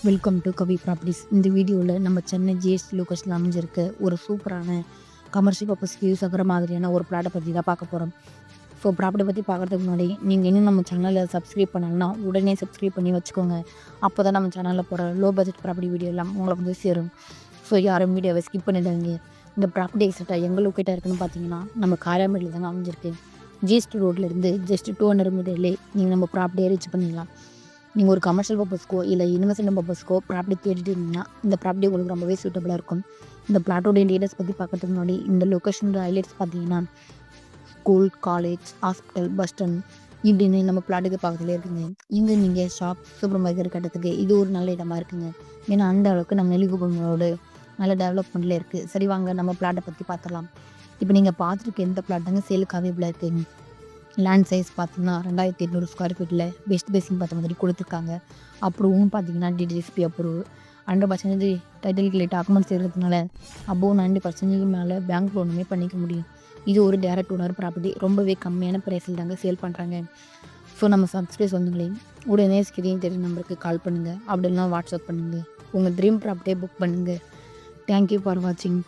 Welcome to Kavi properties. இந்த வீடியோவில் நம்ம சென்னை ஜிஎஸ்டி லோகேஷனில் அமைஞ்சிருக்க ஒரு சூப்பரான கமர்ஷியல் பர்பஸ்க்கு யூஸ் ஆகிற மாதிரியான ஒரு ப்ளாட்டை பற்றி தான் பார்க்க போகிறோம். ஸோ ப்ராப்பர்ட்டி பற்றி பார்க்குறதுக்கு முன்னாடி நீங்கள் இன்னும் நம்ம சேனலில் சப்ஸ்கிரைப் பண்ணலன்னா உடனே சப்ஸ்கிரைப் பண்ணி வச்சுக்கோங்க. அப்போ தான் நம்ம சேனலில் போகிற லோ பட்ஜெட் ப்ராப்பர்ட்டி வீடியோ எல்லாம் உங்களுக்கு வந்து சேரும். ஸோ யாரும் வீடியோவை ஸ்கிப் பண்ணிடுங்க. இந்த ப்ராப்பர்ட்டி எக்ஸாக்டாக எங்கே லொக்கேட்டாக இருக்குன்னு பார்த்தீங்கன்னா நம்ம காராமேட்டில் தாங்க அமைஞ்சிருக்கு. ஜிஎஸ்டி ரோட்லேருந்து ஜஸ்ட் 200 மீட்டர்லேயே நீங்கள் நம்ம ப்ராப்பர்ட்டியை ரீச் பண்ணிடலாம். நீங்கள் ஒரு கமர்ஷியல் பர்பஸ்க்கோ இல்லை இன்வெஸ்ட்மெண்ட் பர்பஸ்க்கோ ப்ராப்பர்ட்டி தேடிட்டு இருந்தீங்கன்னா இந்த ப்ராப்பர்ட்டி உங்களுக்கு ரொம்பவே சூட்டபுளாக இருக்கும். இந்த பிளாட்டோடைய டீடைல்ஸ் பற்றி பார்க்கறதுக்கு முன்னாடி இந்த லொக்கேஷனோட ஹைலைட்ஸ் பார்த்தீங்கன்னா school, college, hospital, bus stand இப்படின்னு நம்ம பிளாட்டுக்கு பக்கத்துலேயே இருக்குங்க. இங்கே நீங்கள் ஷாப், சூப்பர் மார்க்கெட் கட்டுறதுக்கு இது ஒரு நல்ல இடமா இருக்குங்க. ஏன்னா அந்த அளவுக்கு நம்ம நெல்லிக்குப்பமோட நல்ல டெவலப்மெண்ட்டில் இருக்குது. சரி வாங்க நம்ம பிளாட்டை பற்றி பார்த்துடலாம். இப்போ நீங்கள் பார்த்துருக்க எந்த பிளாட்டுங்க சேலுக்கு அவைலபிளாக இருக்குங்க. லேண்ட் சைஸ் பார்த்தீங்கன்னா 2800 ஸ்கொயர் ஃபீட்டில் பெஸ்ட் பேசிங் பார்த்த மாதிரி கொடுத்துருக்காங்க. அப்ரூவும் பார்த்தீங்கன்னா DDSP approve 100% title clear documents இருக்கிறதுனால அபோவ் 90% மேலே பேங்க் லோனுமே பண்ணிக்க முடியும். இது ஒரு டேரக்ட் ஓனர் ப்ராப்பர்ட்டி. ரொம்பவே கம்மியான ப்ரைஸில் தாங்க சேல் பண்ணுறாங்க. ஸோ நம்ம சப்ஸ்கிரைப் சொந்தங்களையும் உடனே ஸ்கிரீன் தெரியும் நம்பருக்கு கால் பண்ணுங்கள், அப்படின்னா வாட்ஸ்அப் பண்ணுங்கள். உங்கள் ட்ரீம் ப்ராப்பர்ட்டியை புக் பண்ணுங்கள். தேங்க்யூ ஃபார் வாட்சிங்.